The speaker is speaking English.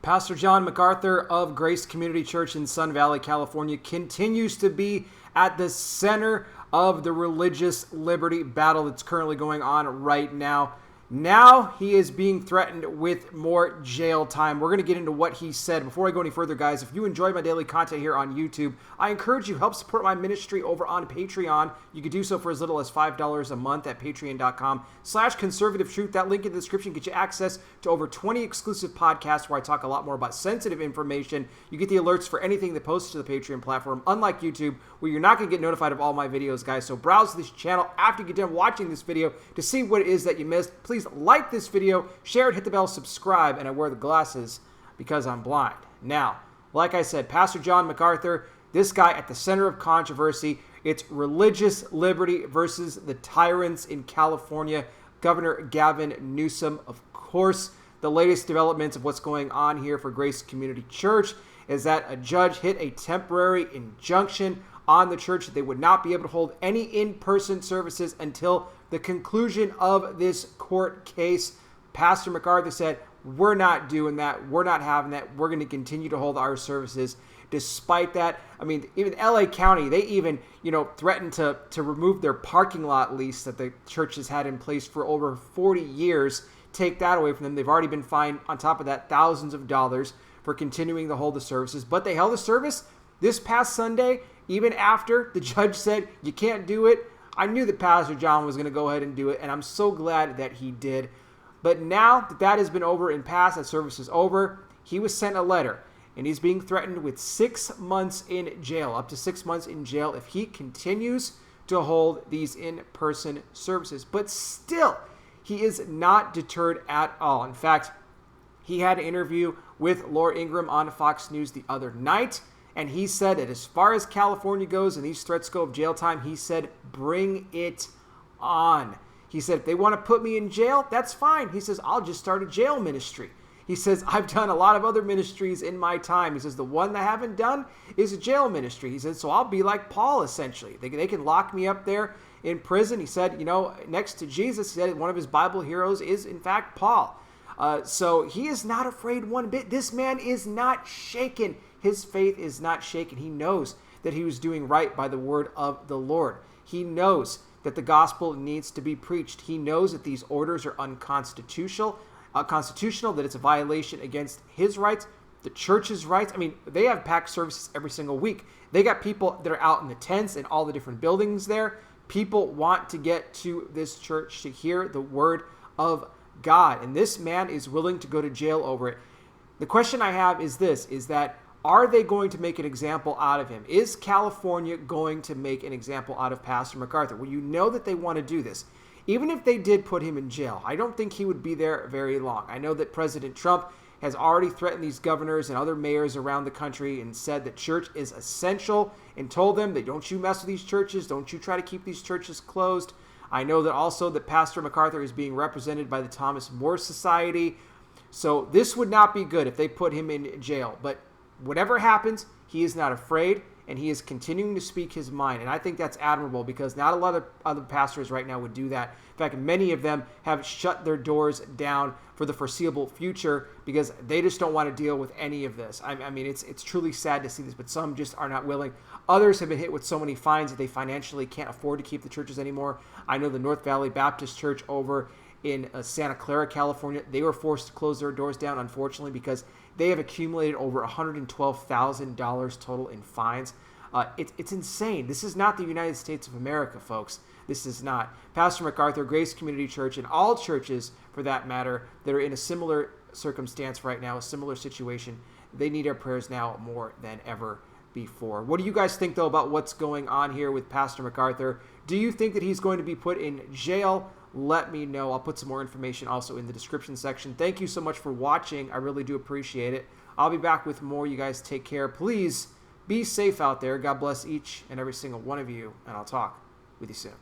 Pastor John MacArthur of Grace Community Church in Sun Valley, California, continues to be at the center of the religious liberty battle that's currently going on right now. Now he is being threatened with more jail time. We're going to get into what he said. Before I go any further, guys, if you enjoy my daily content here on YouTube, I encourage you help support my ministry over on Patreon. You can do so for as little as $5 a month at patreon.com/conservative truth. That link in the description gets you access to over 20 exclusive podcasts where I talk a lot more about sensitive information. You get the alerts for anything that posts to the Patreon platform, unlike YouTube, where you're not going to get notified of all my videos, guys. So browse this channel after you get done watching this video to see what it is that you missed. Please like this video, share it, hit the bell, subscribe, and I wear the glasses because I'm blind. Now, like I said, Pastor John MacArthur, this guy at the center of controversy. It's religious liberty versus the tyrants in California. Governor Gavin Newsom, of course. The latest developments of what's going on here for Grace Community Church is that a judge hit a temporary injunction on the church that they would not be able to hold any in-person services until the conclusion of this court case. Pastor MacArthur said, we're not doing that. We're not having that. We're going to continue to hold our services. Despite that, I mean, even LA County, they even, threatened to remove their parking lot lease that the church has had in place for over 40 years. Take that away from them. They've already been fined, on top of that, thousands of dollars for continuing to hold the services. But they held the service this past Sunday, even after the judge said, you can't do it. I knew that Pastor John was going to go ahead and do it, and I'm so glad that he did. But now that that has been over and passed, that service is over, he was sent a letter, and he's being threatened with 6 months in jail, up to 6 months in jail, if he continues to hold these in-person services. But still, he is not deterred at all. In fact, he had an interview with Laura Ingraham on Fox News the other night, and he said that as far as California goes and these threats go of jail time, he said, bring it on. He said, if they want to put me in jail, that's fine. He says, I'll just start a jail ministry. He says, I've done a lot of other ministries in my time. He says, the one I haven't done is a jail ministry. He said, so I'll be like Paul, essentially. They can lock me up there in prison. He said, next to Jesus, he said one of his Bible heroes is, in fact, Paul. So he is not afraid one bit. This man is not shaken. His faith is not shaken. He knows that he was doing right by the word of the Lord. He knows that the gospel needs to be preached. He knows that these orders are unconstitutional, that it's a violation against his rights, the church's rights. I mean, they have packed services every single week. They got people that are out in the tents and all the different buildings there. People want to get to this church to hear the word of God, and this man is willing to go to jail over it. The question I have is this, is that are they going to make an example out of him? Is California going to make an example out of Pastor MacArthur? Well, you know that they want to do this. Even if they did put him in jail, I don't think he would be there very long. I know that President Trump has already threatened these governors and other mayors around the country and said that church is essential and told them that don't you mess with these churches, don't you try to keep these churches closed. I know that also that Pastor MacArthur is being represented by the Thomas More Society. So this would not be good if they put him in jail. But whatever happens, he is not afraid, and he is continuing to speak his mind. And I think that's admirable because not a lot of other pastors right now would do that. In fact, many of them have shut their doors down for the foreseeable future because they just don't want to deal with any of this. I mean, it's truly sad to see this, but some just are not willing. Others have been hit with so many fines that they financially can't afford to keep the churches anymore. I know the North Valley Baptist Church over in Santa Clara, California, they were forced to close their doors down, unfortunately, because they have accumulated over $112,000 total in fines. It's insane. This is not the United States of America, folks. This is not. Pastor MacArthur, Grace Community Church, and all churches, for that matter, that are in a similar circumstance right now, a similar situation, they need our prayers now more than ever before. What do you guys think, though, about what's going on here with Pastor MacArthur? Do you think that he's going to be put in jail? Let me know. I'll put some more information also in the description section. Thank you so much for watching. I really do appreciate it. I'll be back with more. You guys take care. Please be safe out there. God bless each and every single one of you, and I'll talk with you soon.